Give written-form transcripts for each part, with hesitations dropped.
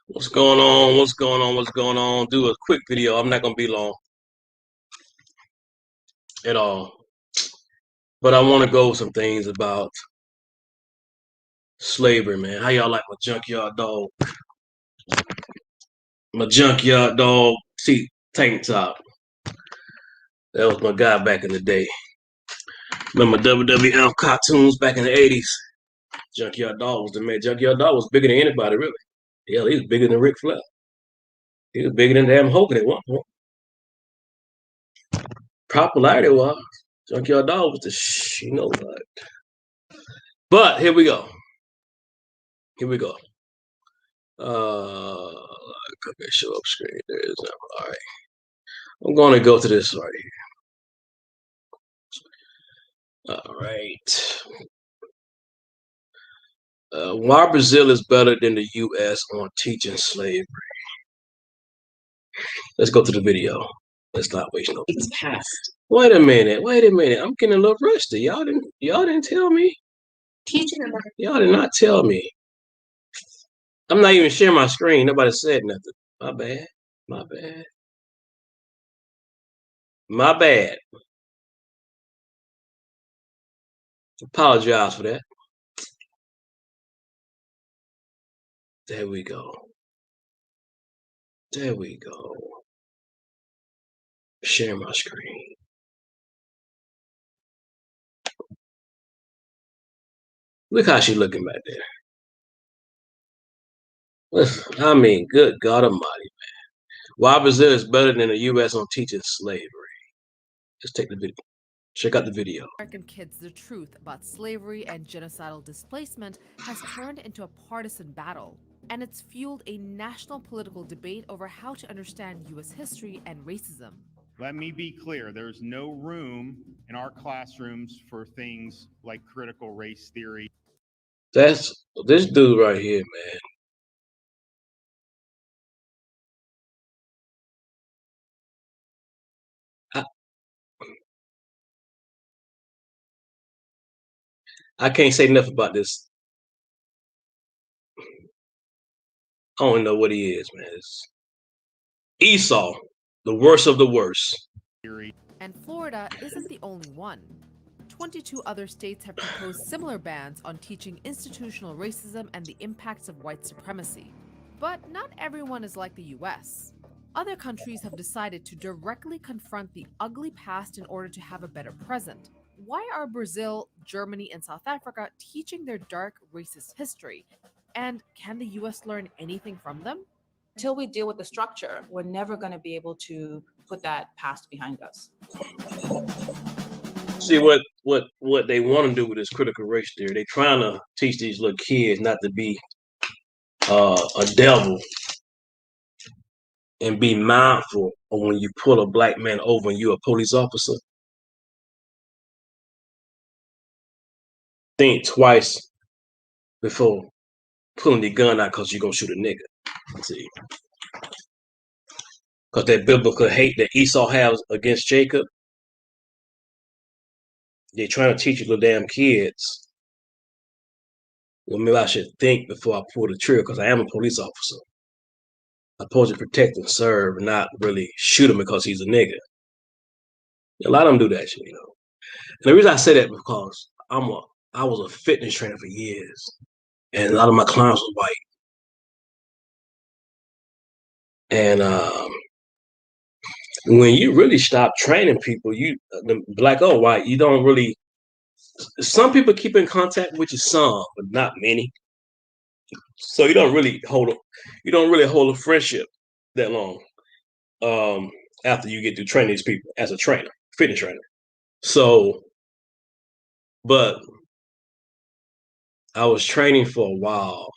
What's going on? What's going on? What's going on? Do a quick video. I'm not gonna be long at all, but I want to go over some things about slavery, man. How y'all like my junkyard dog? My junkyard dog, see, tank top. That was my guy back in the day. Remember WWF cartoons back in the '80s? Junkyard dog was the man. Junkyard dog was bigger than anybody, really. Hell, he was bigger than Ric Flair. He was bigger than damn Hogan at one point. Popularity was Junkyard dog was the you know what? But here we go. Here we go. Okay, show up screen. There it is. All right. I'm going to go to this right here. All right. Why Brazil is better than the U.S. on teaching slavery? Let's go to the video. Let's not waste no time. Past. Wait a minute. Wait a minute. I'm getting a little rusty. Y'all didn't tell me. Teaching them. Y'all did not tell me. I'm not even sharing my screen. Nobody said nothing. My bad. My bad. My bad. Apologize for that. There we go. There we go. Share my screen. Look how she looking back there. Listen, I mean, good God Almighty, man. Why Brazil is better than the U.S. on teaching slavery? Let's take the video. Check out the video. American kids the truth about slavery and genocidal displacement has turned into a partisan battle, and it's fueled a national political debate over how to understand U.S. history and racism. Let me be clear, there's no room in our classrooms for things like critical race theory. That's this dude right here, man. I can't say enough about this. I don't know what he is, man. It's Esau, the worst of the worst. And Florida isn't the only one. 22 other states have proposed similar bans on teaching institutional racism and the impacts of white supremacy. But not everyone is like the US. Other countries have decided to directly confront the ugly past in order to have a better present. Why are Brazil, Germany, and South Africa teaching their dark racist history? And can the US learn anything from them? Until we deal with the structure, we're never going to be able to put that past behind us. See what they want to do with this critical race theory. They're trying to teach these little kids not to be a devil and be mindful of when you pull a black man over and you're a police officer. Think twice before pulling your gun out because you're gonna shoot a nigga. See, because that biblical hate that Esau has against Jacob, they're trying to teach you little damn kids. Well, maybe I should think before I pull the trigger because I am a police officer. I'm supposed to protect and serve, and not really shoot him because he's a nigga. A lot of them do that shit, you know. And the reason I say that because I was a fitness trainer for years, and a lot of my clients were white. And when you really stop training people, you the black or white, you don't really. Some people keep in contact with you, some, but not many. So you don't really hold a friendship that long. After you get to train these people as a trainer, fitness trainer. So, but I was training for a while,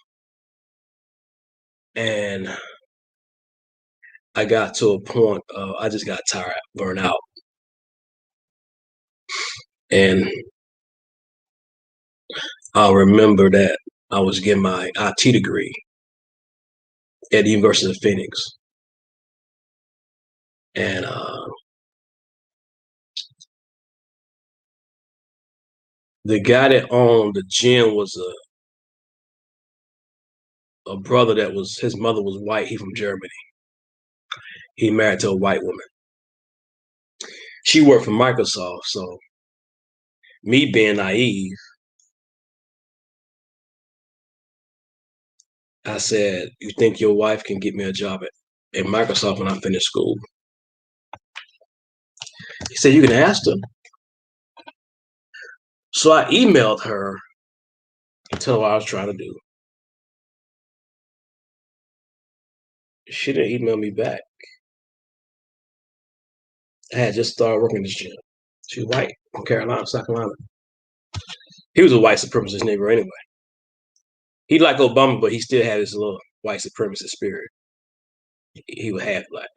and I got to a point I just got tired, burned out, and I remember that I was getting my IT degree at the University of Phoenix, and the guy that owned the gym was a brother that was, his mother was white. He from Germany. He married to a white woman. She worked for Microsoft. So me being naive, I said, "You think your wife can get me a job at Microsoft when I finish school?" He said, "You can ask her." So I emailed her and told her what I was trying to do. She didn't email me back. I had just started working this gym. She's white from Carolina, South Carolina. He was a white supremacist nigger anyway. He liked Obama, but he still had his little white supremacist spirit. He was half black.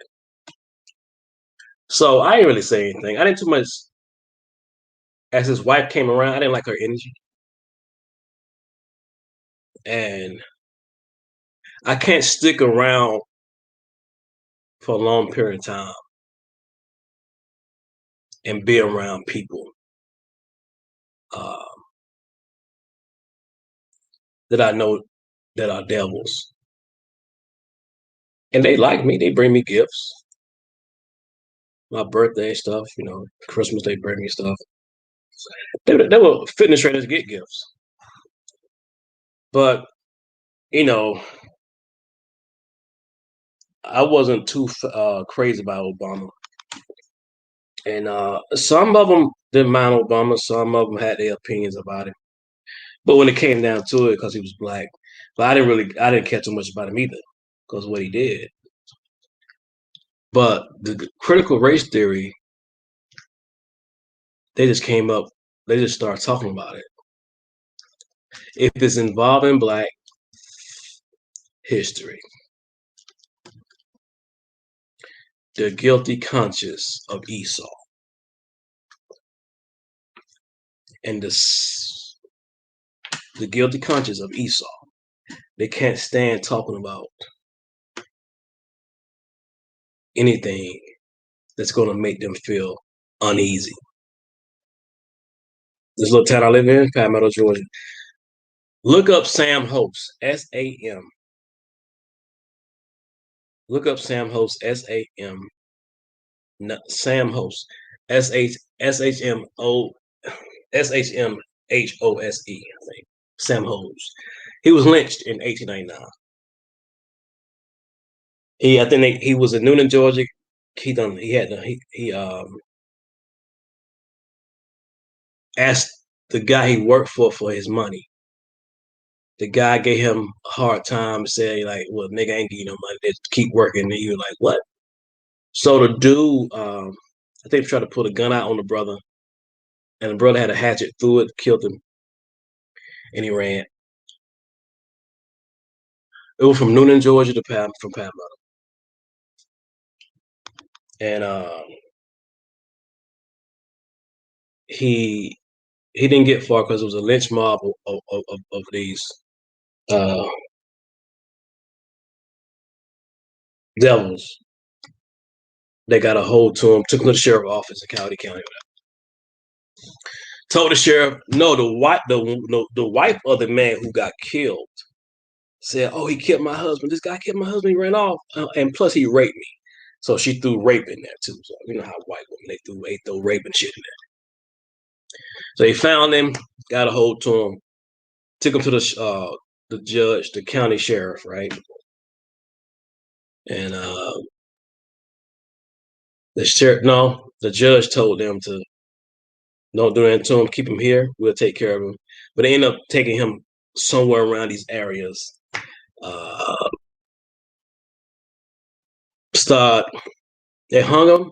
So I didn't really say anything. I didn't too much. As his wife came around, I didn't like her energy. And I can't stick around for a long period of time and be around people uh, that I know that are devils. And they like me. They bring me gifts. My birthday stuff, Christmas, they bring me stuff. They were fitness trainers get gifts. But, I wasn't too crazy about Obama. And some of them didn't mind Obama. Some of them had their opinions about him. But when it came down to it, because he was black, but I didn't care too much about him either, because of what he did. But the critical race theory, they just started talking about it. If it's involving black history, the guilty conscience of Esau, and the guilty conscience of Esau, they can't stand talking about anything that's going to make them feel uneasy. This little town I live in, Palmetto, Georgia. Look up Sam Host, S-A-M. Look up Sam Host, S-A-M. Sam Host, S-H-M-O, S-H-M-H-O-S-E, I think. Sam Host. He was lynched in 1899. I think he was in Noonan, Georgia. He asked the guy he worked for his money. The guy gave him a hard time, said like, "Well, nigga, I ain't give you no money. Just keep working." And he was like, "What?" So the dude, I think, tried to pull a gun out on the brother, and the brother had a hatchet through it, killed him, and he ran. It was from Noonan, Georgia to Palmetto, and he didn't get far because it was a lynch mob of these devils. They got a hold to him, took him to the sheriff's office in County. Told the sheriff, no, the wife of the man who got killed said, "Oh, he killed my husband. This guy killed my husband. He ran off, and plus he raped me." So she threw rape in there too. So you know how white women they throw rape and shit in there. So they found him, got a hold to him, took him to the judge, the county sheriff, right? And the judge told them to don't do anything to him, keep him here. We'll take care of him. But they ended up taking him somewhere around these areas. They hung him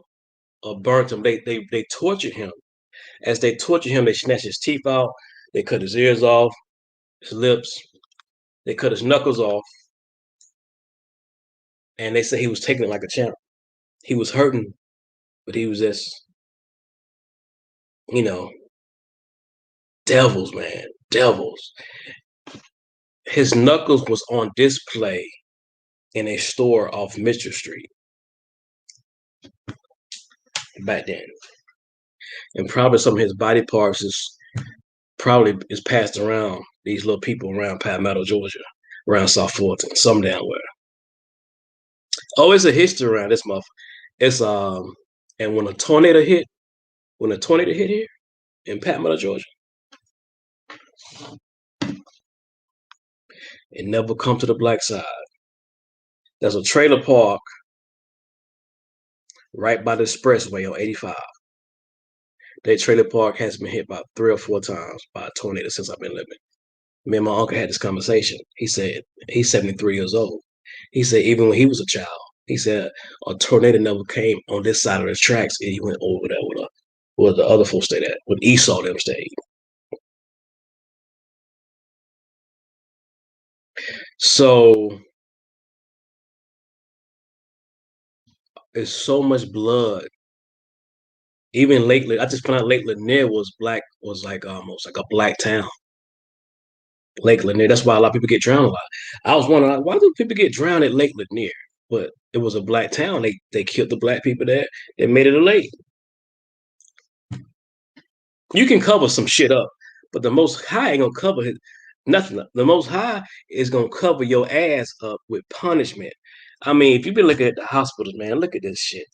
or burnt him. They tortured him. As they tortured him, they snatched his teeth out. They cut his ears off, his lips. They cut his knuckles off. And they said he was taking it like a champ. He was hurting, but he was just, devils, man, devils. His knuckles was on display in a store off Mitchell Street back then. And probably some of his body parts is passed around these little people around Palmetto, Georgia. around South Fulton, some down where. Oh, it's a history around this motherfucker. It's and when a tornado hit here in Patmore, Georgia, it never come to the black side. There's a trailer park right by the expressway on 85. That trailer park has been hit about 3 or 4 times by a tornado since I've been living. Me and my uncle had this conversation. He said he's 73 years old. He said even when he was a child, he said a tornado never came on this side of the tracks, and he went over there with the other folks stayed at, with Esau them stayed. So there's so much blood. Even lately, I just found out Lake Lanier was like almost like a black town. Lake Lanier. That's why a lot of people get drowned a lot. I was wondering why do people get drowned at Lake Lanier? But it was a black town. They killed the black people there. They made it a lake. You can cover some shit up, but the Most High ain't gonna cover it, nothing up. The Most High is gonna cover your ass up with punishment. I mean, if you've been looking at the hospitals, man, look at this shit.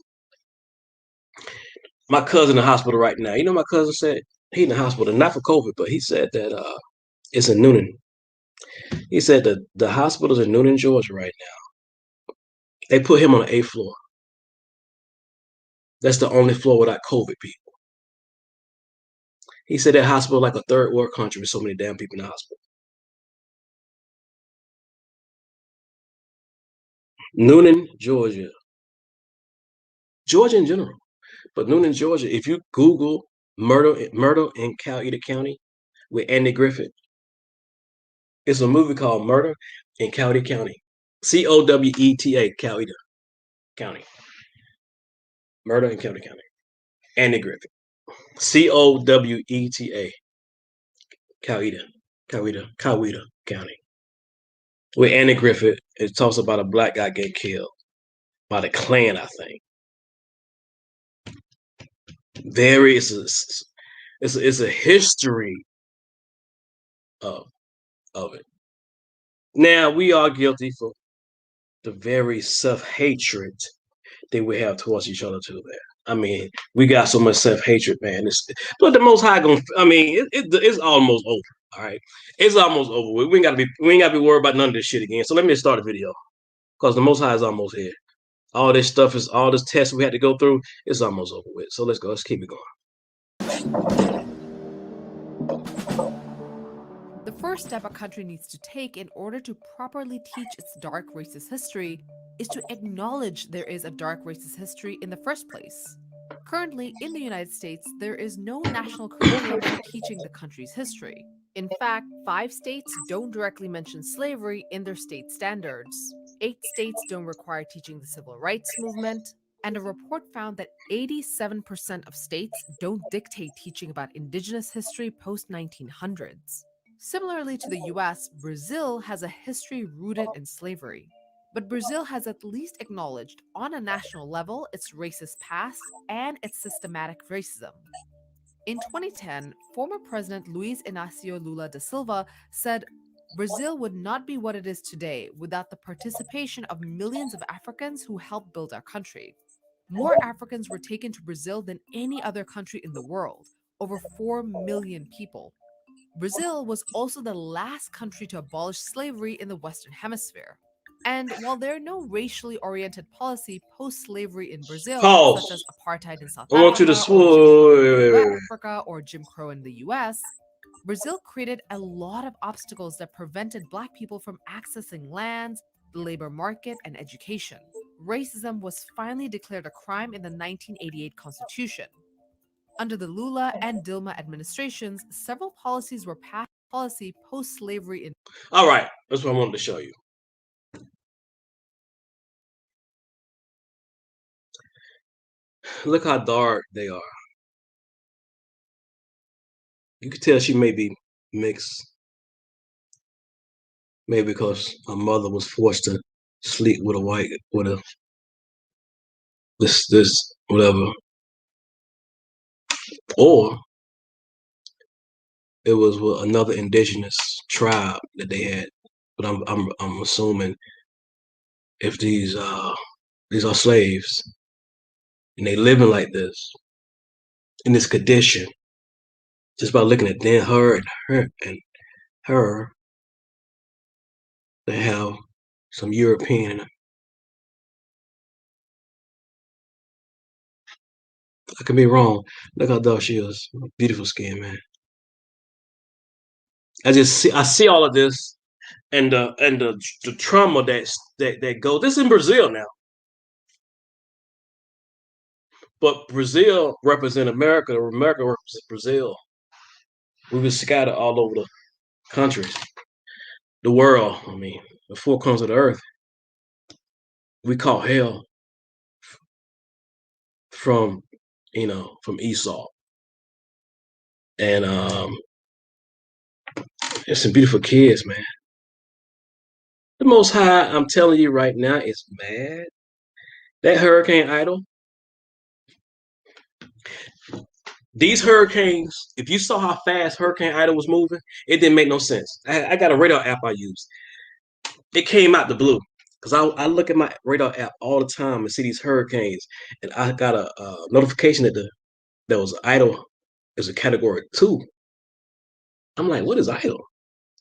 My cousin in the hospital right now. You know, my cousin said he in the hospital, not for COVID, but he said that it's in Noonan. He said that the hospital's in Noonan, Georgia right now. They put him on the 8th floor. That's the only floor without COVID people. He said that hospital like a third world country with so many damn people in the hospital. Noonan, Georgia. Georgia in general. But Noonan, Georgia, if you Google murder in Coweta County with Andy Griffith, it's a movie called Murder in Coweta County. Coweta, Coweta County. Murder in Coweta County. Andy Griffith. Coweta. Coweta County. With Andy Griffith, it talks about a black guy getting killed by the Klan, I think. It's a history of it. Now we are guilty for the very self-hatred that we have towards each other too, man. I mean, we got so much self-hatred, man. But the Most High gonna, I mean, it's almost over. All right, it's almost over. We ain't gotta be worried about none of this shit again. So let me start the video because the Most High is almost here. All this tests we had to go through, it's almost over with. So let's go. Let's keep it going. The first step a country needs to take in order to properly teach its dark racist history is to acknowledge there is a dark racist history in the first place. Currently, in the United States, there is no national curriculum for teaching the country's history. In fact, 5 states don't directly mention slavery in their state standards. 8 states don't require teaching the civil rights movement, and a report found that 87% of states don't dictate teaching about indigenous history post-1900s. Similarly to the US, Brazil has a history rooted in slavery. But Brazil has at least acknowledged on a national level its racist past and its systematic racism. In 2010, former President Luiz Inácio Lula da Silva said, "Brazil would not be what it is today without the participation of millions of Africans who helped build our country." More Africans were taken to Brazil than any other country in the world, over 4 million people. Brazil was also the last country to abolish slavery in the Western Hemisphere. And while there are no racially oriented policy post-slavery in Brazil, such as Pause. apartheid in South I want you to Africa or Jim Crow in wait. Africa or Jim Crow in the US, Brazil created a lot of obstacles that prevented Black people from accessing lands, the labor market, and education. Racism was finally declared a crime in the 1988 Constitution. Under the Lula and Dilma administrations, several policies were passed post-slavery in. All right, that's what I wanted to show you. Look how dark they are. You can tell she may be mixed. Maybe because her mother was forced to sleep with this whatever, or it was with another indigenous tribe that they had But I'm assuming if these are slaves and they living like this in this condition, just by looking at then her, they have some European in them. I could be wrong. Look how dark she is. Beautiful skin, man. I see all of this and the trauma that goes. This is in Brazil now. But Brazil represent America. America represents Brazil. We were scattered all over the countries, the world. I mean, the four corners of the earth. We caught hell from, from Esau, and there's some beautiful kids, man. The Most High, I'm telling you right now, is mad. That hurricane idol. These hurricanes, if you saw how fast Hurricane Ida was moving, it didn't make no sense. I got a radar app I use. It came out the blue because I look at my radar app all the time and see these hurricanes, and I got a notification that was idle as a category 2. I'm like, what is idle?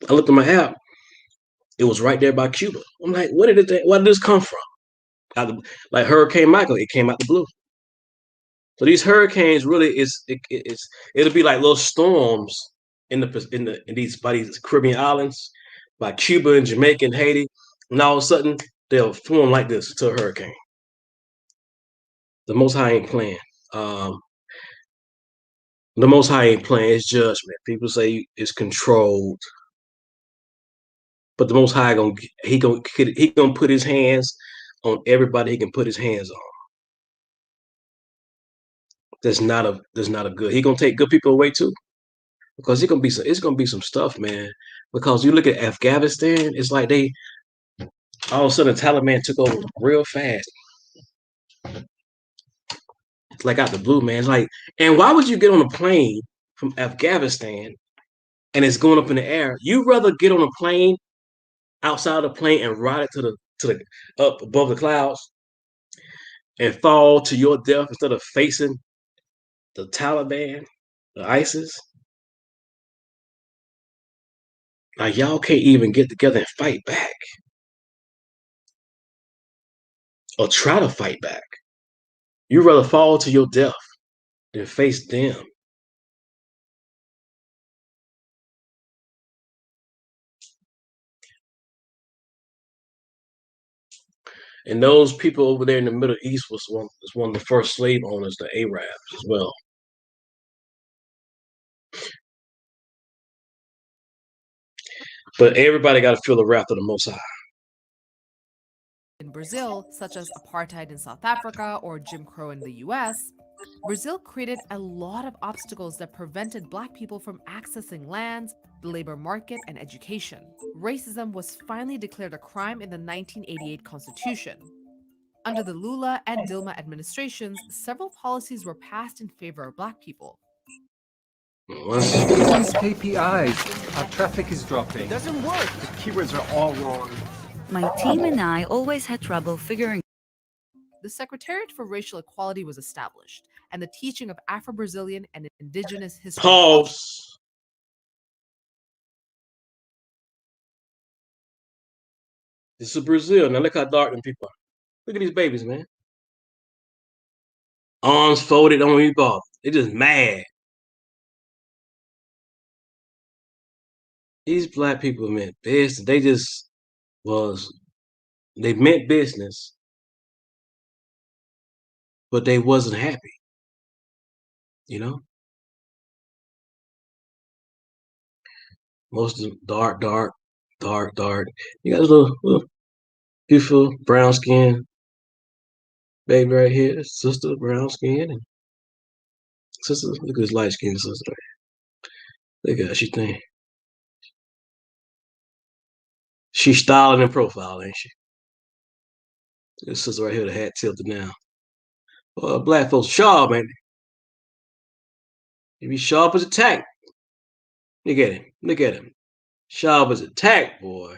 I looked at my app. It was right there by Cuba. I'm like, where did this come from? Like Hurricane Michael, it came out the blue. So these hurricanes really it'll be like little storms in these by these Caribbean islands, by Cuba and Jamaica and Haiti, and all of a sudden they'll form like this to a hurricane. The Most High ain't playing. The Most High ain't playing. It's judgment. People say it's controlled, but the Most High gonna put his hands on everybody he can put his hands on. That's not a good. He gonna take good people away too. Because it's gonna be some stuff, man. Because you look at Afghanistan, it's like they all of a sudden the Taliban took over real fast. It's like out the blue, man. It's like, and why would you get on a plane from Afghanistan and it's going up in the air? You'd rather get on a plane outside the plane and ride it to the up above the clouds and fall to your death instead of facing the Taliban, the ISIS. Like y'all can't even get together and fight back or try to fight back. You'd rather fall to your death than face them. And those people over there in the Middle East was one of the first slave owners, the Arabs as well. But everybody got to feel the wrath of the Most High. In Brazil, such as apartheid in South Africa or Jim Crow in the US, Brazil created a lot of obstacles that prevented Black people from accessing lands, the labor market, and education. Racism was finally declared a crime in the 1988 Constitution. Under the Lula and Dilma administrations, several policies were passed in favor of Black people. These KPIs, our traffic is dropping. It doesn't work. The keywords are all wrong. My team and I always had trouble figuring. The Secretariat for Racial Equality was established, and the teaching of Afro-Brazilian and indigenous history. Pause. This is Brazil. Now look how dark them people are. Look at these babies, man. Arms folded, don't even bother. They're just mad. These Black people meant business. They meant business, but they wasn't happy. You know? Most of them dark. You got a little beautiful brown skin baby right here. Sister, brown skin. And sister, look at this light skin sister. Look at how she think. She's styling in profile, ain't she? This sister right here, the hat tilted down. Black folks sharp, ain't they? He be sharp as a tack. Look at him. Sharp as a tack, boy.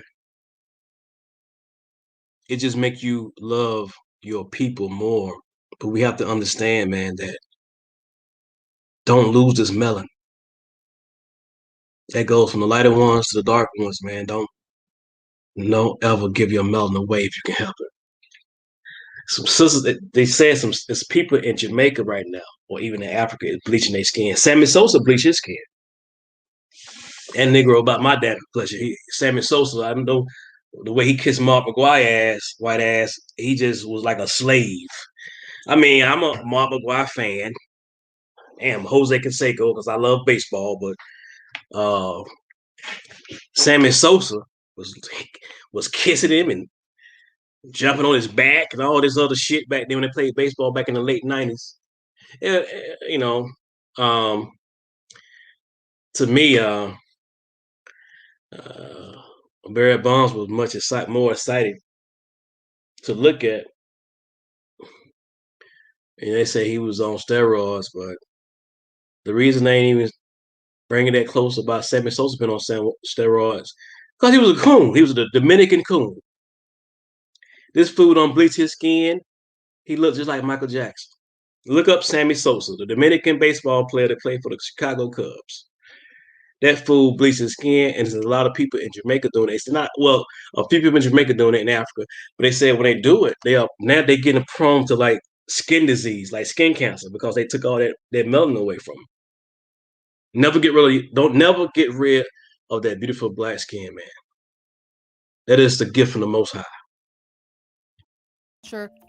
it just makes you love your people more. But we have to understand, man, that don't lose this melon. That goes from the lighter ones to the dark ones, man. Don't ever give your melon away if you can help it. Some sisters, they said there's people in Jamaica right now, or even in Africa, is bleaching their skin. Sammy Sosa bleached his skin. And Negro about my damn pleasure. Sammy Sosa, I don't know the way he kissed Mark McGuire ass, white ass, he just was like a slave. I mean, I'm a Mark McGuire fan. Damn, Jose Canseco, because I love baseball, but Sammy Sosa was was kissing him and jumping on his back and all this other shit back then when they played baseball back in the late 90s. You know, um, to me, Barry Bonds was more exciting to look at. And they say he was on steroids, but the reason they ain't even bringing that close about Sammy Sosa been on steroids because he was a coon. He was a Dominican coon. This fool don't bleach his skin. He looked just like Michael Jackson. Look up Sammy Sosa, the Dominican baseball player that played for the Chicago Cubs. That fool bleached his skin, and there's a lot of people in Jamaica doing it. It's not a few people in Jamaica doing it in Africa, but they said when they do it, they're getting prone to like skin disease, like skin cancer, because they took all that melanin away from them. Don't never get rid of that beautiful black skin, man. That is the gift from the Most High.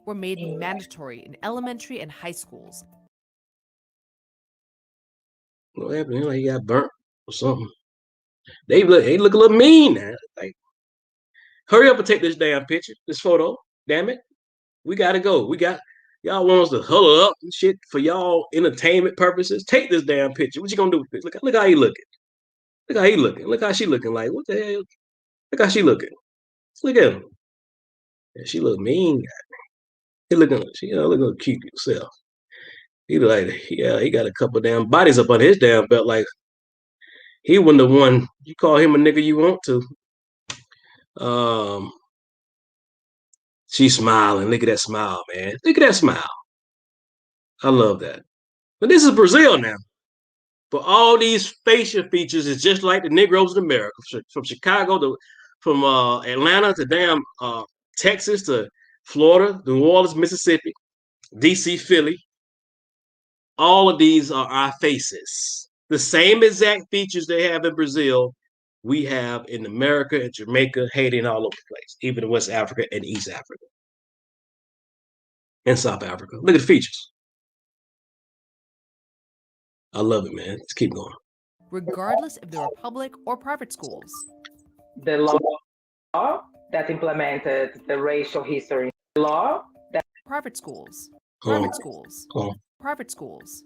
Were made mandatory in elementary and high schools. What happened? Like he got burnt or something. They look a little mean now. Like, hurry up and take this damn picture, this photo. Damn it, we gotta go. Y'all want us to huddle up and shit for y'all entertainment purposes. Take this damn picture. What you gonna do with this? Look how he looking. Look how he looking. Look how she looking. Like what the hell? Look how she looking. Look at him. Yeah, she look mean. He looking. She looking cute himself. He like he got a couple damn bodies up on his damn belt. Like he wasn't the one. You call him a nigga you want to. She's smiling. Look at that smile, man. Look at that smile. I love that. But this is Brazil now. But all these facial features is just like the Negroes in America, from Chicago from Atlanta to damn Texas to Florida, New Orleans, Mississippi, DC, Philly. All of these are our faces. The same exact features they have in Brazil, we have in America and Jamaica, Haiti, and all over the place, even in West Africa and East Africa and South Africa. Look at the features. I love it, man. Let's keep going. Regardless if they were public or private schools. The law that implemented the racial history law that private schools. Private schools.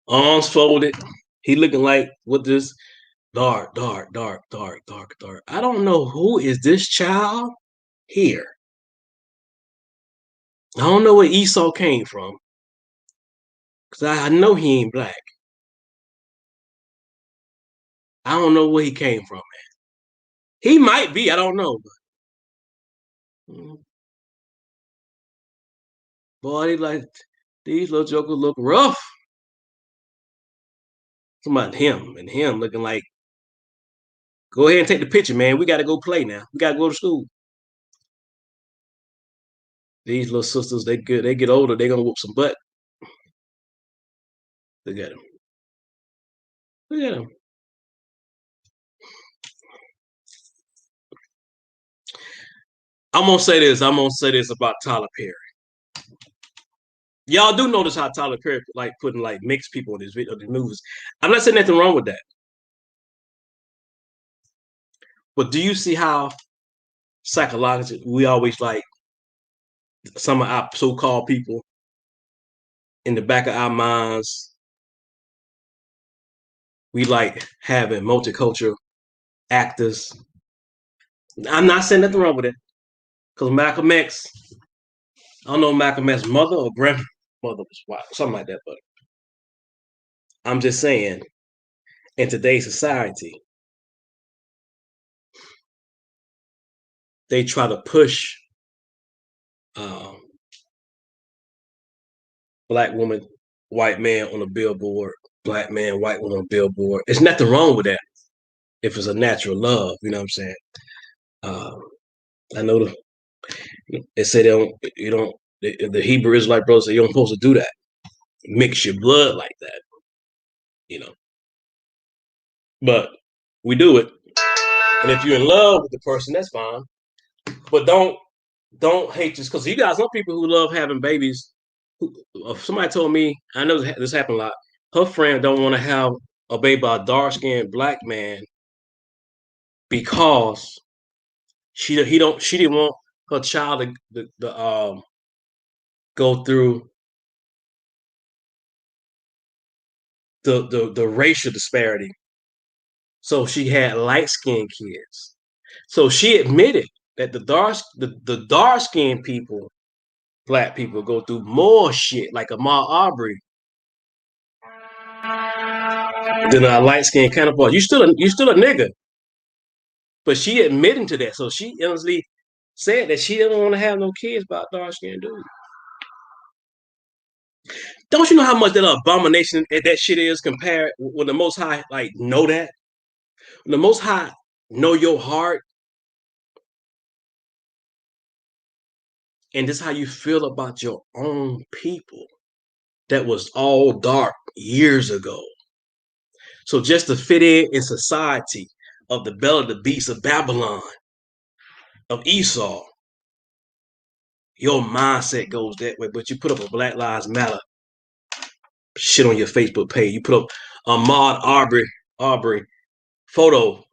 Arms folded. He looking like what this dark. I don't know who is this child here. I don't know where Esau came from. Because I know he ain't black. I don't know where he came from, man. He might be, I don't know. But, boy, these little jokers look rough. Talking about him and him looking like, go ahead and take the picture, man. We got to go play now. We got to go to school. These little sisters, they get older, they're going to whoop some butt. Look at him. Look at him. I'm gonna say this about Tyler Perry. Y'all do notice how Tyler Perry like putting like mixed people in his movies. I'm not saying nothing wrong with that. But do you see how psychologically we always like some of our so-called people in the back of our minds, we like having multicultural actors. I'm not saying nothing wrong with it. Because Malcolm X, I don't know Malcolm X's mother or grandmother was white, something like that, but I'm just saying, in today's society, they try to push um, black woman, white man on a billboard, black man, white woman on a billboard. There's nothing wrong with that if it's a natural love. You know what I'm saying? I know they say they don't. You don't. The Hebrew Israelite brothers say you don't supposed to do that. Mix your blood like that. You know. But we do it. And if you're in love with the person, that's fine. But don't hate just because you got some people who love having babies. Somebody told me, I know this happened a lot. Her friend don't want to have a baby by a dark skinned black man because she didn't want her child to go through the racial disparity. So she had light skinned kids. So she admitted that the dark skinned people, black people, go through more shit like Ahmaud Arbery than our light skinned counterpart. You still a nigga, but she admitting to that. So she honestly said that she didn't want to have no kids by a dark skinned dude. Don't you know how much that abomination that shit is compared when the Most High like know that? When the Most High know your heart, and this is how you feel about your own people that was all dark years ago. So just to fit in society of the belly of the beast of Babylon, of Esau, your mindset goes that way. But you put up a Black Lives Matter shit on your Facebook page. You put up Ahmaud Arbery photo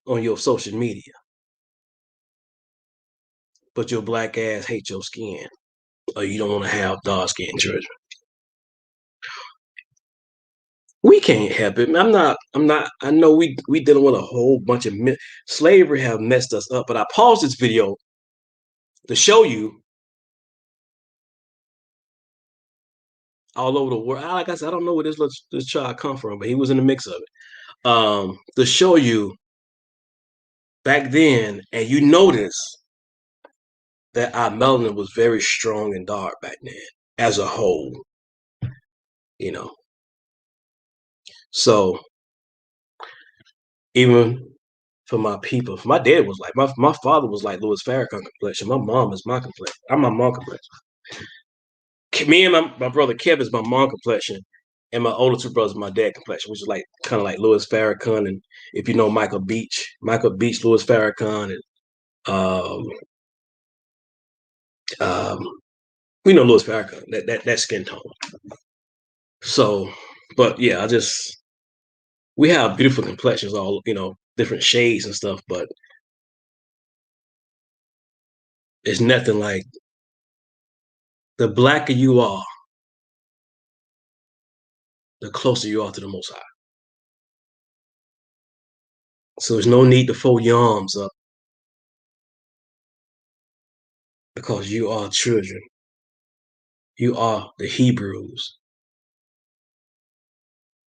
on your social media. But your black ass hate your skin. Or you don't want to have dark skinned children. We can't help it. I know we dealing with a whole bunch of slavery have messed us up. But I paused this video to show you all over the world. Like I said, I don't know where this child come from, but he was in the mix of it. To show you back then, and you notice that our melanin was very strong and dark back then, as a whole. You know. So even for my people, my dad was like my father was like Louis Farrakhan complexion. My mom is my complexion. I'm my mom complexion. Me and my brother Kev is my mom complexion, and my older two brothers my dad complexion, which is like kind of like Louis Farrakhan, and if you know Michael Beach, Louis Farrakhan, and we know Louis Farrakhan, that skin tone. So, but yeah, we have beautiful complexions, all different shades and stuff, but it's nothing like the blacker you are, the closer you are to the Most High. So there's no need to fold your arms up because you are children. You are the Hebrews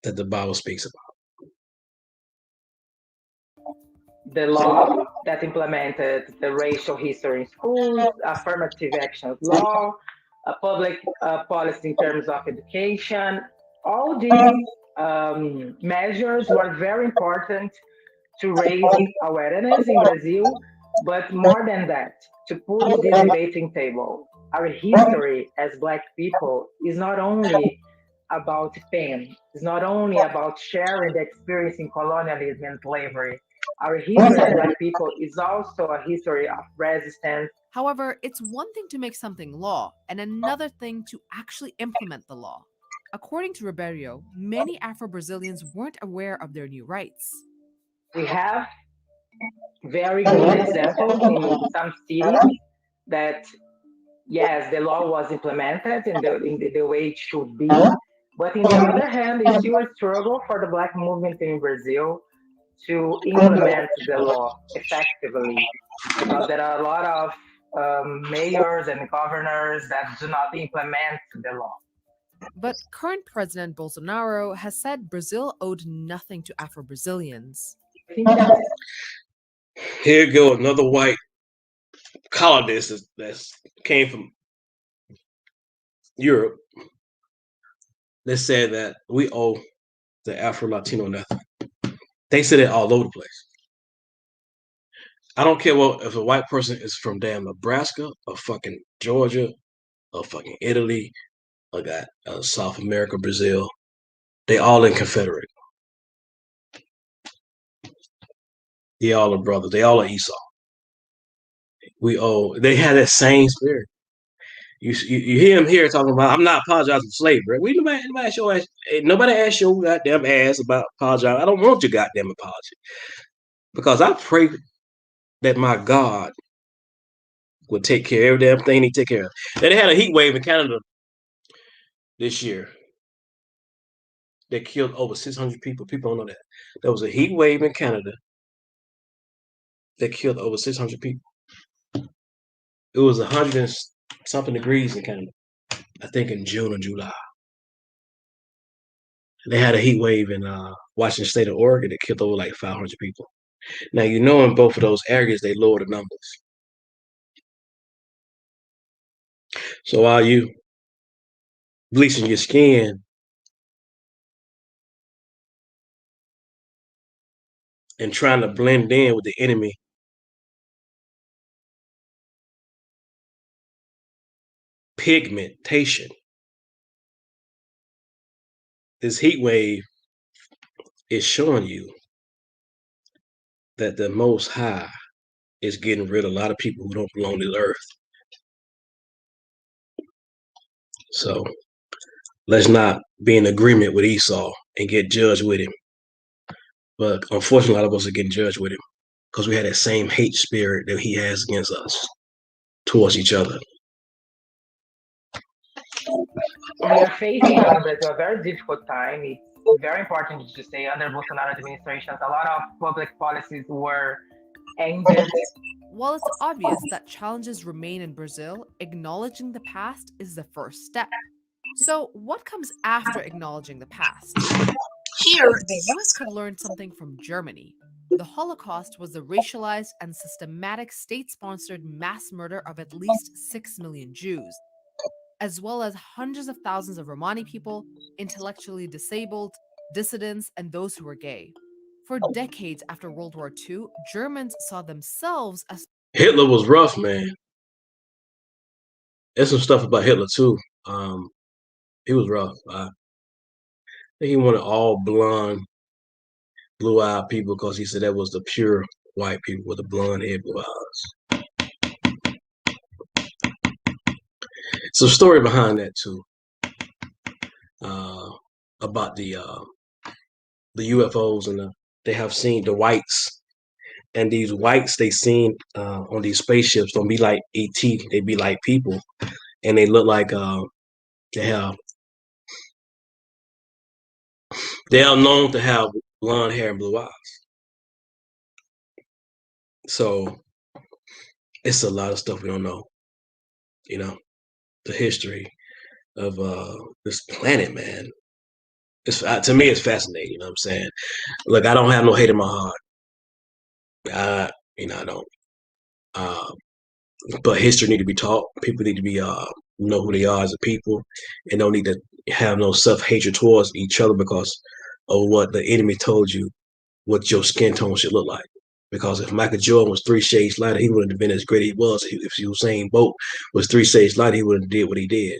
that the Bible speaks about. The law that implemented the racial history in schools, affirmative action law, a public policy in terms of education, all these measures were very important to raise awareness in Brazil, but more than that, to put this debating table. Our history as Black people is not only about pain, it's not only about sharing the experience in colonialism and slavery. Our history as Black people is also a history of resistance. However, it's one thing to make something law and another thing to actually implement the law. According to Ribeiro, many Afro-Brazilians weren't aware of their new rights. We have very good examples in some cities that, yes, the law was implemented in the way it should be. But on the other hand, it's still a struggle for the Black movement in Brazil to implement the law effectively, because there are a lot of mayors and governors that do not implement the law. But current President Bolsonaro has said Brazil owed nothing to Afro-Brazilians. I think that Here go another white colonist that's came from Europe that said that we owe the Afro-Latino nothing. They said it all over the place. I don't care what if a white person is from damn Nebraska or fucking Georgia or fucking Italy or got South America, Brazil. They all in Confederate. They all are brothers. They all are Esau. We owe. They had that same spirit. You hear him here talking about I'm not apologizing for slavery. We nobody asked your goddamn ass about apologizing. I don't want your goddamn apology because I pray that my God will take care of every damn thing He take care of. They had a heat wave in Canada this year that killed over 600 people. People don't know that. There was a heat wave in Canada that killed over 600 people. It was 100 and something degrees in Canada, I think in June or July. They had a heat wave in Washington State of Oregon that killed over like 500 people. Now, you know, in both of those areas, they lowered the numbers. So while you bleaching your skin and trying to blend in with the enemy, pigmentation, this heat wave is showing you that the Most High is getting rid of a lot of people who don't belong to the earth. So let's not be in agreement with Esau and get judged with him. But unfortunately, a lot of us are getting judged with him because we had that same hate spirit that he has against us towards each other. We are facing in Brazil a very difficult time. It's very important to say under Bolsonaro administrations, a lot of public policies were ended. While it's obvious that challenges remain in Brazil, acknowledging the past is the first step. So, what comes after acknowledging the past? Here, the US could learn something from Germany. The Holocaust was the racialized and systematic state sponsored mass murder of at least 6 million Jews, as well as hundreds of thousands of Romani people, intellectually disabled, dissidents, and those who were gay. For decades after World War II, Germans saw themselves as Hitler was rough, man. There's some stuff about Hitler too. He was rough. I think he wanted all blonde, blue-eyed people because he said that was the pure white people with the blonde hair, blue eyes. Some story behind that too, about the UFOs and they have seen the whites, and these whites they seen on these spaceships don't be like ET, they be like people, and they look like they have they are known to have blonde hair and blue eyes. So it's a lot of stuff we don't know. You know, the history of this planet, man. It's to me, it's fascinating. You know what I'm saying? Look, I don't have no hate in my heart. I don't. Uh, but history need to be taught. People need to be know who they are as a people, and don't need to have no self hatred towards each other because of what the enemy told you what your skin tone should look like. Because if Michael Jordan was 3 shades lighter, he wouldn't have been as great as he was. If Usain Bolt was 3 shades lighter, he wouldn't have did what he did.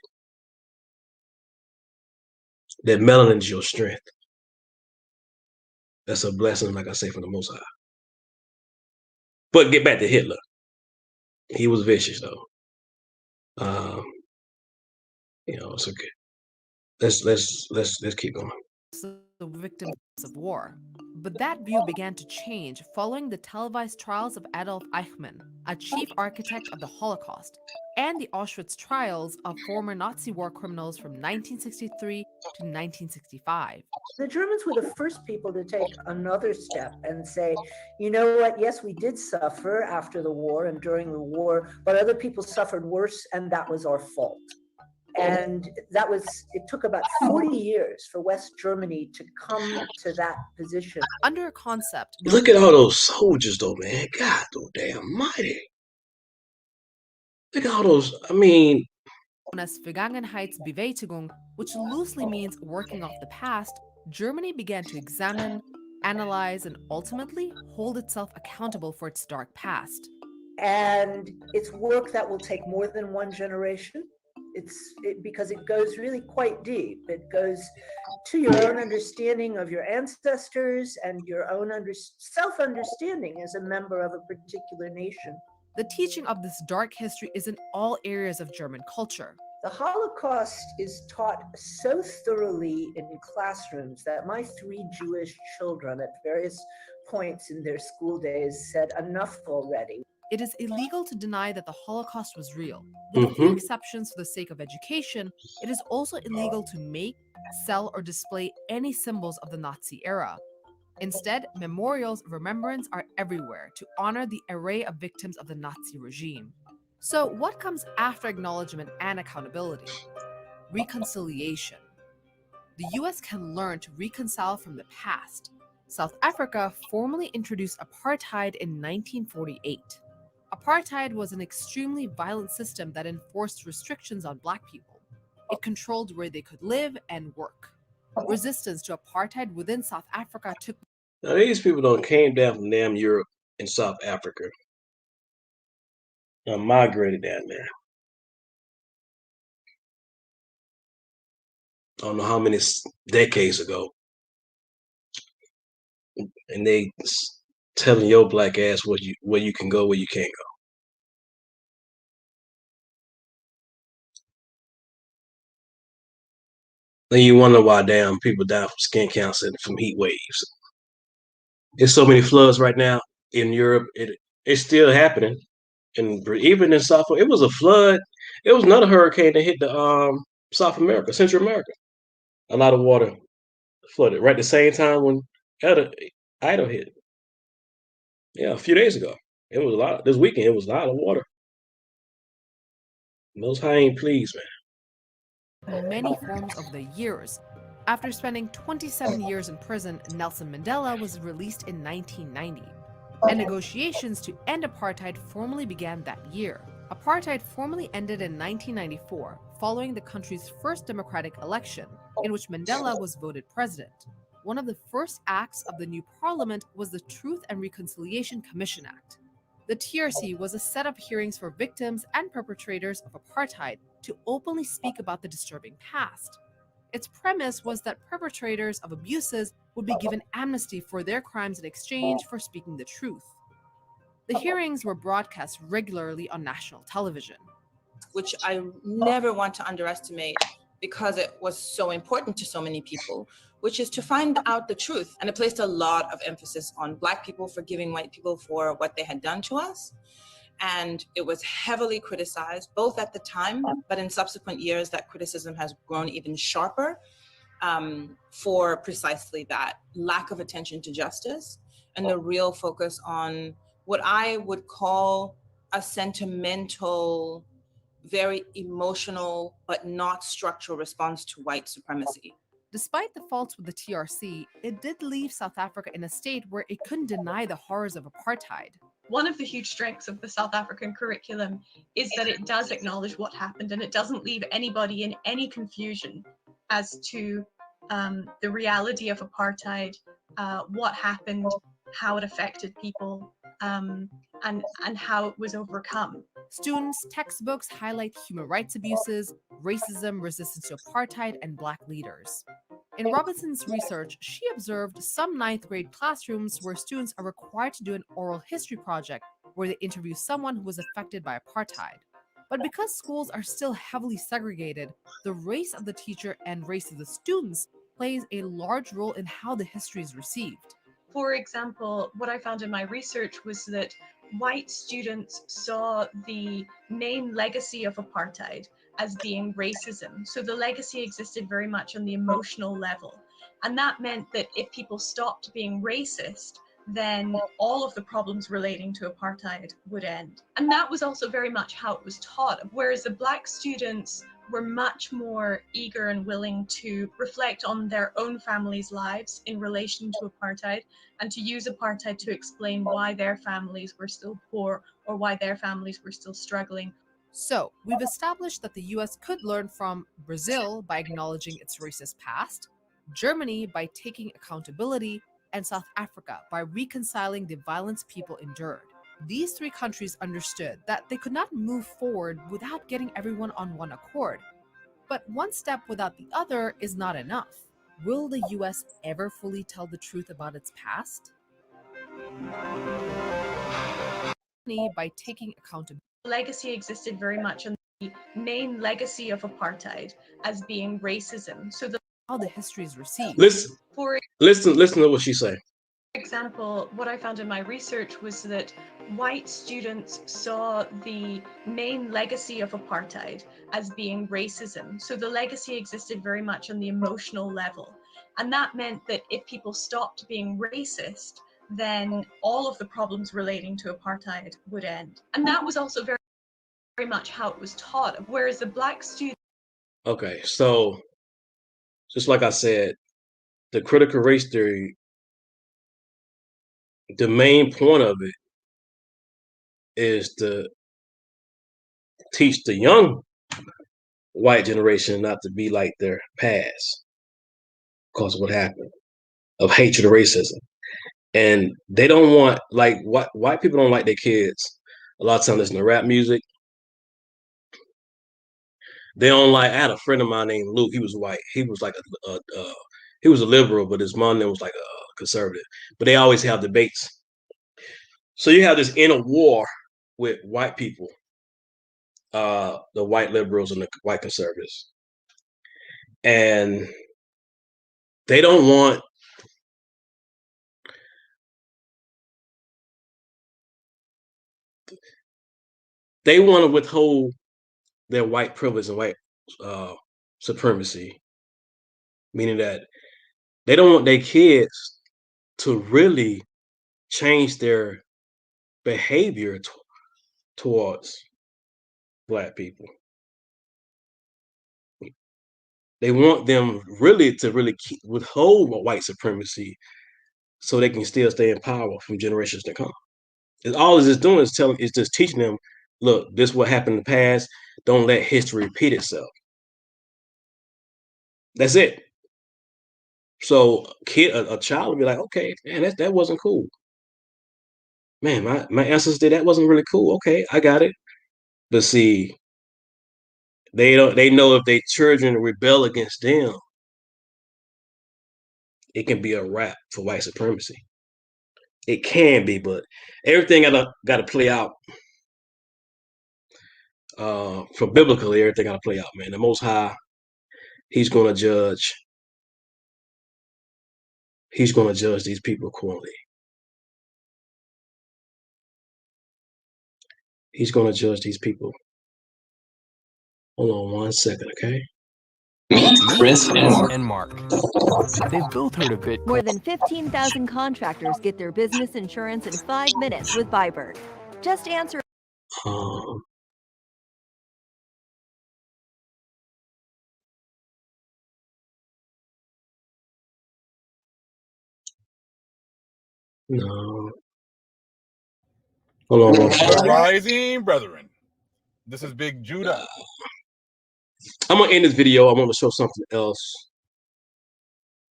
That melanin is your strength. That's a blessing, like I say, from the Most High. But get back to Hitler. He was vicious, though. It's okay. Let's keep going. the victims of war. But that view began to change following the televised trials of Adolf Eichmann, a chief architect of the Holocaust, and the Auschwitz trials of former Nazi war criminals from 1963 to 1965. The Germans were the first people to take another step and say, you know what, yes, we did suffer after the war and during the war, but other people suffered worse, and that was our fault. And it took about 40 years for West Germany to come to that position. Under a concept Look at all those soldiers, though, man. God, though, damn mighty. Look at all those. I mean, known as Vergangenheitsbewältigung, which loosely means working off the past, Germany began to examine, analyze, and ultimately hold itself accountable for its dark past. And it's work that will take more than one generation. Because it goes really quite deep. It goes to your own understanding of your ancestors and your own self-understanding as a member of a particular nation. The teaching of this dark history is in all areas of German culture. The Holocaust is taught so thoroughly in classrooms that my 3 Jewish children at various points in their school days said, enough already. It is illegal to deny that the Holocaust was real. With a few exceptions for the sake of education, it is also illegal to make, sell, or display any symbols of the Nazi era. Instead, memorials of remembrance are everywhere to honor the array of victims of the Nazi regime. So, what comes after acknowledgement and accountability? Reconciliation. The US can learn to reconcile from the past. South Africa formally introduced apartheid in 1948. Apartheid was an extremely violent system that enforced restrictions on Black people. It controlled where they could live and work. Resistance to apartheid within South Africa took. now these people don't came down from damn Europe and South Africa. Migrated down there. I don't know how many decades ago. And they telling your black ass where you can go, where you can't go. Then you wonder why damn people die from skin cancer and from heat waves. There's so many floods right now in Europe. It's still happening. And even in South, it was a flood. It was another hurricane that hit the South America, Central America. A lot of water flooded right at the same time when Ida hit. Yeah, a few days ago. It was a lot. This weekend, it was a lot of water. Those high ain't pleased, man. Many forms over the years. After spending 27 years in prison, Nelson Mandela was released in 1990. And negotiations to end apartheid formally began that year. Apartheid formally ended in 1994, following the country's first democratic election, in which Mandela was voted president. One of the first acts of the new parliament was the Truth and Reconciliation Commission Act. The TRC was a set of hearings for victims and perpetrators of apartheid to openly speak about the disturbing past. Its premise was that perpetrators of abuses would be given amnesty for their crimes in exchange for speaking the truth. The hearings were broadcast regularly on national television. Which I never want to underestimate because it was so important to so many people, which is to find out the truth. And it placed a lot of emphasis on Black people forgiving white people for what they had done to us. And it was heavily criticized, both at the time, but in subsequent years, that criticism has grown even sharper for precisely that lack of attention to justice and the real focus on what I would call a sentimental, very emotional, but not structural response to white supremacy. Despite the faults with the TRC, it did leave South Africa in a state where it couldn't deny the horrors of apartheid. One of the huge strengths of the South African curriculum is that it does acknowledge what happened and it doesn't leave anybody in any confusion as to the reality of apartheid, what happened, how it affected people, and how it was overcome. Students' textbooks highlight human rights abuses, racism, resistance to apartheid, and Black leaders. In Robinson's research, she observed some 9th grade classrooms where students are required to do an oral history project where they interview someone who was affected by apartheid. But because schools are still heavily segregated, the race of the teacher and race of the students plays a large role in how the history is received. For example, what I found in my research was that white students saw the main legacy of apartheid as being racism. So the legacy existed very much on the emotional level. And that meant that if people stopped being racist, then all of the problems relating to apartheid would end. And that was also very much how it was taught. Whereas the Black students were much more eager and willing to reflect on their own families' lives in relation to apartheid and to use apartheid to explain why their families were still poor or why their families were still struggling. So, we've established that the US could learn from Brazil by acknowledging its racist past, Germany by taking accountability, and South Africa by reconciling the violence people endured. These three countries understood that they could not move forward without getting everyone on one accord. But one step without the other is not enough. Will the US ever fully tell the truth about its past? By taking accountability. Legacy existed very much on the main legacy of apartheid as being racism. So how the history is received. Listen to what she's saying. For example, what I found in my research was that white students saw the main legacy of apartheid as being racism. So the legacy existed very much on the emotional level. And that meant that if people stopped being racist, then all of the problems relating to apartheid would end. And that was also very, very much how it was taught. Whereas the black students. Okay, so just like I said, the critical race theory, the main point of it is to teach the young white generation not to be like their past because of what happened, of hatred or racism. And they don't want, like, white people don't like their kids a lot of times listen to rap music. They don't like. I had a friend of mine named Luke. He was white. He was like he was a liberal, but his mom was like a conservative. But they always have debates. So you have this inner war with white people, the white liberals and the white conservatives, and they don't want. They want to withhold their white privilege and white supremacy, meaning that they don't want their kids to really change their behavior towards black people. They want them really to withhold white supremacy so they can still stay in power from generations to come. And all it's just doing is just teaching them, look, this is what happened in the past. Don't let history repeat itself. That's it. So a child will be like, okay, man, that wasn't cool. Man, my ancestors did that wasn't really cool. Okay, I got it. But see, they know if their children rebel against them, it can be a wrap for white supremacy. It can be, but everything got to play out. For biblically, everything got to play out, man. The Most High, He's going to judge. He's going to judge these people accordingly. He's going to judge these people. Hold on 1 second, okay? Meet Chris and Mark. They've both heard of it. More than 15,000 contractors get their business insurance in 5 minutes with Viber. Just answer. No. Hold on. Rising brethren. This is Big Judah. I'm gonna end this video. I want to show something else,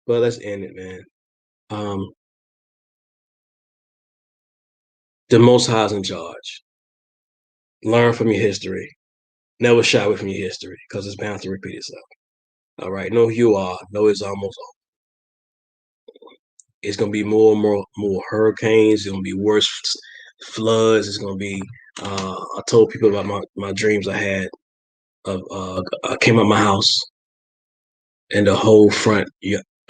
but let's end it, man. The Most High is in charge. Learn from your history. Never shy away from your history because it's bound to repeat itself. All right, know who you are. Know it's almost over. It's gonna be more hurricanes. It's gonna be worse floods. It's gonna be. I told people about my dreams I had. I came out my house, and the whole front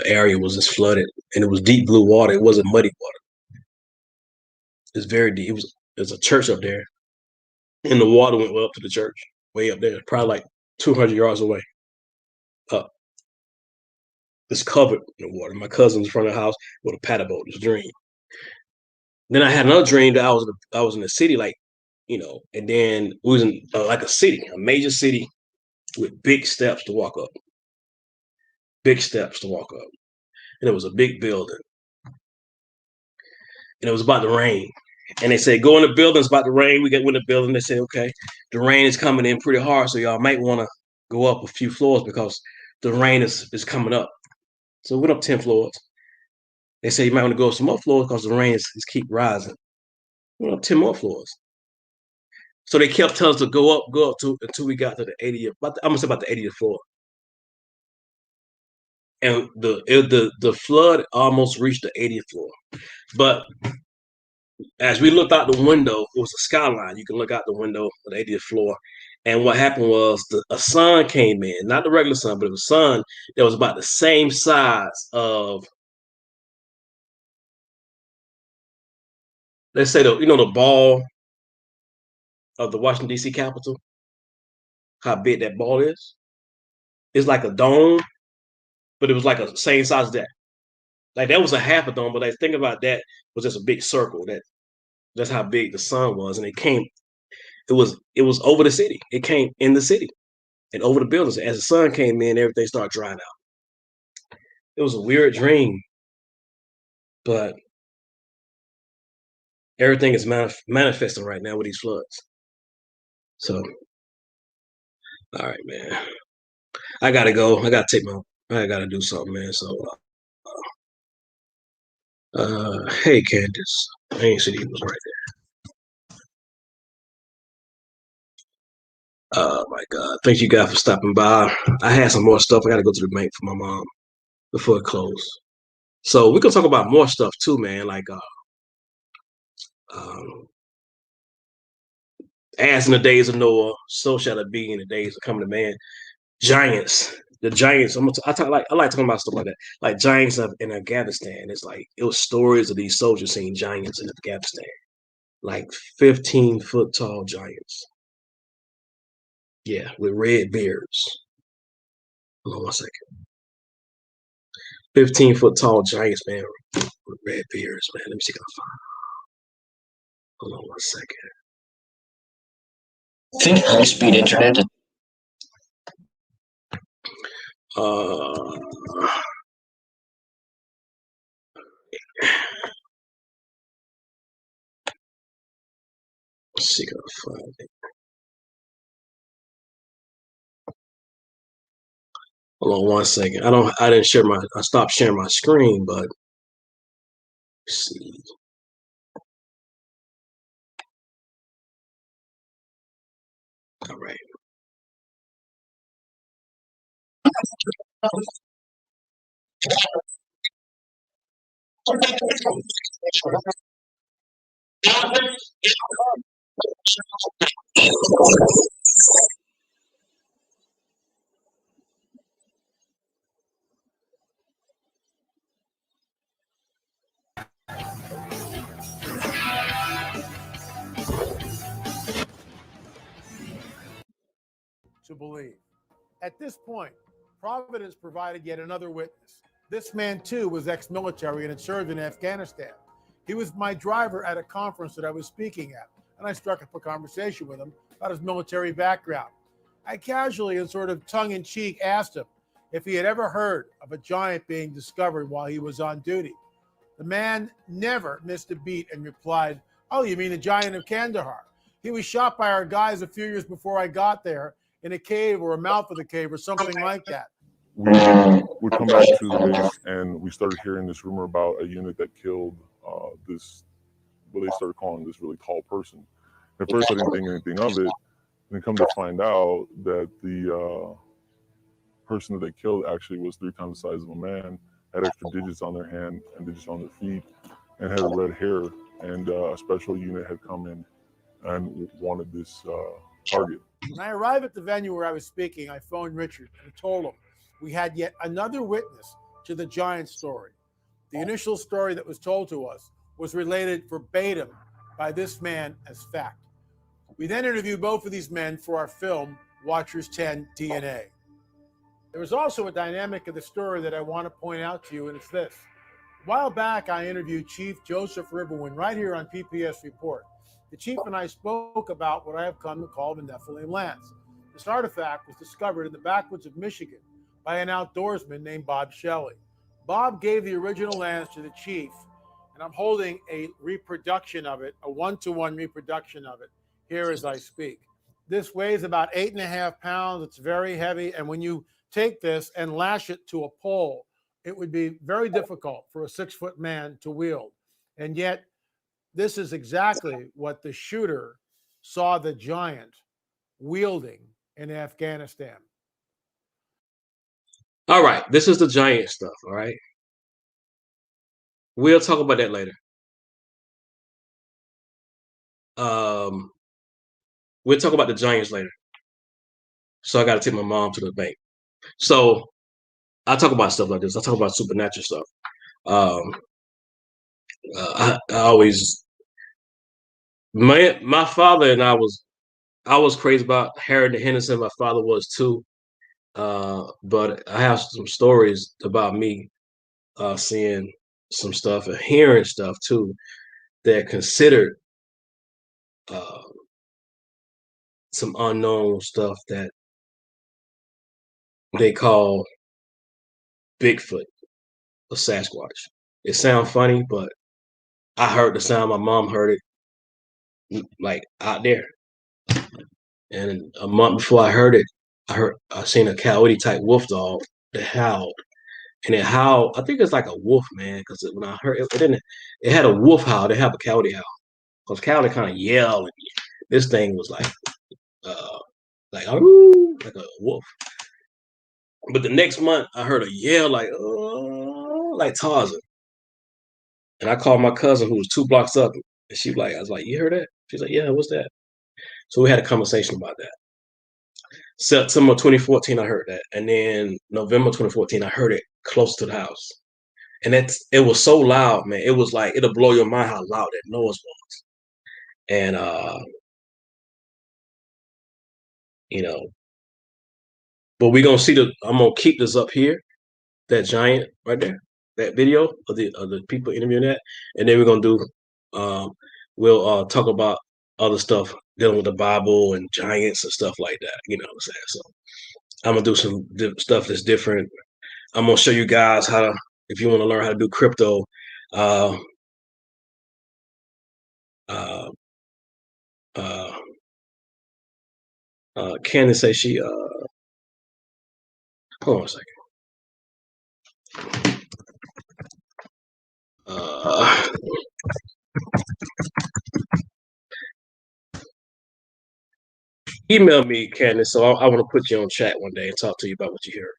area was just flooded, and it was deep blue water. It wasn't muddy water. It's very deep. There's a church up there, and the water went up to the church, way up there, probably like 200 yards away. Up. It's covered in water. My cousin's in front of the house with a paddle boat. It's a dream. Then I had another dream that I was in a city, like, and then we was in like a city, a major city, with big steps to walk up. Big steps to walk up. And it was a big building. And it was about to rain. And they said, go in the building, it's about to rain. We got in the building. They said, okay, the rain is coming in pretty hard, so y'all might want to go up a few floors because the rain is coming up. So we went up 10 floors. They said you might want to go up some more floors because the rain is keep rising. We went up 10 more floors. So they kept telling us to go up until we got to the 80th. I'm gonna say about the 80th floor. And the flood almost reached the 80th floor. But as we looked out the window, it was a skyline. You can look out the window of the 80th floor. And what happened was a sun came in, not the regular sun, but it was a sun that was about the same size of, let's say, the ball of the Washington, D.C. Capitol, how big that ball is. It's like a dome, but it was like a same size as that. Like that was a half a dome, but like think about that was just a big circle. That's how big the sun was, and it was over the city. It came in the city and over the buildings. As the sun came in, everything started drying out. It was a weird dream, but everything is manifesting right now with these floods. So, all right, man. I gotta go. I gotta do something, man. So, hey, Candace. I ain't see he was right there. Oh my God! Thank you guys for stopping by. I had some more stuff. I gotta go to the bank for my mom before it closed. So we can talk about more stuff too, man. Like, as in the days of Noah, so shall it be in the days of coming to man. Giants, the giants. I like talking about stuff like that, like giants in Afghanistan. It's like it was stories of these soldiers seeing giants in Afghanistan, like 15-foot tall giants. Yeah, with red beards. Hold on one second. 15-foot tall giants, man, with red beards, man. Let me see if I can find. Hold on one second. Think high-speed internet. Let's see if I can find it. Hold on one second. I stopped sharing my screen, but let's see. All right. To believe. At this point, Providence provided yet another witness. This man, too, was ex-military and had served in Afghanistan. He was my driver at a conference that I was speaking at, and I struck up a conversation with him about his military background. I casually and sort of tongue-in-cheek asked him if he had ever heard of a giant being discovered while he was on duty. The man never missed a beat and replied, "Oh, you mean the giant of Kandahar? He was shot by our guys a few years before I got there in a cave or a mouth of the cave or something like that." We would come back to the base and we started hearing this rumor about a unit that killed this, what they started calling this really tall person. At first I didn't think anything of it, and then come to find out that the person that they killed actually was 3 times the size of a man, had extra digits on their hand and digits on their feet, and had red hair, and a special unit had come in and wanted this target. When I arrived at the venue where I was speaking, I phoned Richard and told him we had yet another witness to the giant story. The initial story that was told to us was related verbatim by this man as fact. We then interviewed both of these men for our film, Watchers 10 DNA. There was also a dynamic of the story that I want to point out to you, and it's this. A while back, I interviewed Chief Joseph Riverwind right here on PPS Report. The chief and I spoke about what I have come to call the Nephilim Lance. This artifact was discovered in the backwoods of Michigan by an outdoorsman named Bob Shelley. Bob gave the original lance to the chief, and I'm holding a reproduction of it, a one-to-one reproduction of it, here as I speak. This weighs about 8.5 pounds. It's very heavy, and when you take this and lash it to a pole, it would be very difficult for a 6-foot man to wield. And yet, this is exactly what the shooter saw the giant wielding in Afghanistan. All right, this is the giant stuff, all right? We'll talk about that later. We'll talk about the giants later. So I got to take my mom to the bank. So I talk about stuff like this. I talk about supernatural stuff. I always, my father and I was crazy about Harry Henderson. My father was too. But I have some stories about me seeing some stuff and hearing stuff too that considered some unknown stuff that they call Bigfoot or Sasquatch. It sounds funny, but I heard the sound. My mom heard it like out there. And a month before I heard it, I seen a coyote type wolf dog that howled. And it howled, I think it's like a wolf, man, because when I heard it had a wolf howl, they have a coyote howl. Because coyote kind of yell, and this thing was like like a wolf. But the next month, I heard a yell like Tarzan. And I called my cousin who was 2 blocks up, and I was like, you heard that? She's like, yeah, what's that? So we had a conversation about that. September 2014, I heard that. And then November 2014, I heard it close to the house. And it was so loud, man. It was like, it'll blow your mind how loud that noise was. And, but we're going to see I'm going to keep this up here, that giant right there, that video of the people interviewing that. And then we're going to do, we'll talk about other stuff dealing with the Bible and giants and stuff like that. You know what I'm saying? So I'm going to do some stuff that's different. I'm going to show you guys how to, if you want to learn how to do crypto, Candace says she, hold on a second. Email me, Candace, so I want to put you on chat one day and talk to you about what you hear.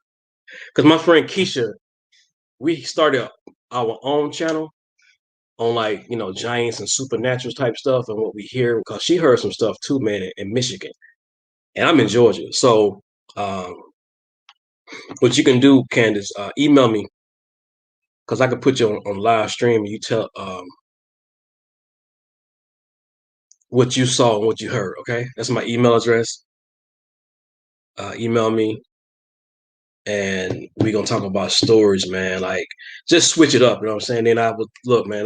Because my friend Keisha, we started our own channel on giants and supernatural type stuff and what we hear, because she heard some stuff too, man, in Michigan. And I'm in Georgia. So what you can do, Candace, email me, because I can put you on live stream and you tell what you saw and what you heard, okay? That's my email address. Email me, and we're going to talk about stories, man. Like, just switch it up, you know what I'm saying? Then I would, look, man,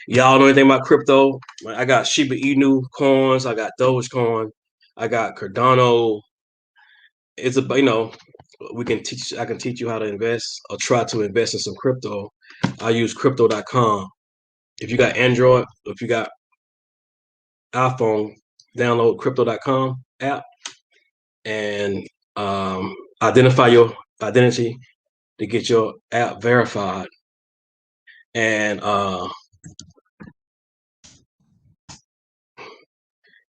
y'all know anything about crypto? I got Shiba Inu coins. I got Dogecoin. I got Cardano. It's I can teach you how to invest or try to invest in some crypto. I use crypto.com. If you got Android, if you got iPhone, download crypto.com app and identify your identity to get your app verified. And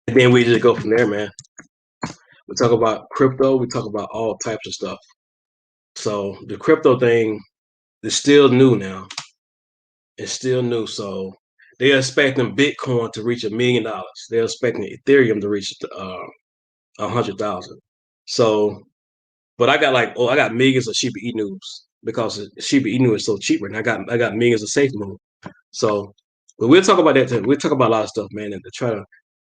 then we just go from there, man. We talk about crypto. We talk about all types of stuff. So the crypto thing is still new now. It's still new. So they're expecting Bitcoin to reach $1 million. They're expecting Ethereum to reach 100,000. So, but I got millions of Shiba Inus because Shiba Inu is so cheap right now. I got millions of SafeMoon. So, but we'll talk about that too. We'll talk about a lot of stuff, man, and to try to,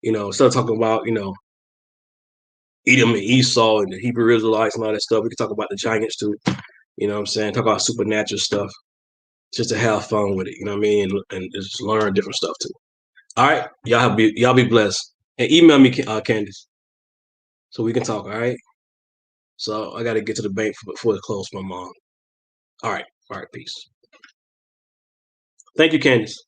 instead of talking about, Edom and Esau and the Hebrew Israelites and all that stuff, we can talk about the giants too. You know what I'm saying? Talk about supernatural stuff just to have fun with it. You know what I mean? And just learn different stuff too. All right, y'all be blessed. And email me, Candace. so we can talk. All right. So I got to get to the bank before it close for my mom. All right. Peace. Thank you, Candace.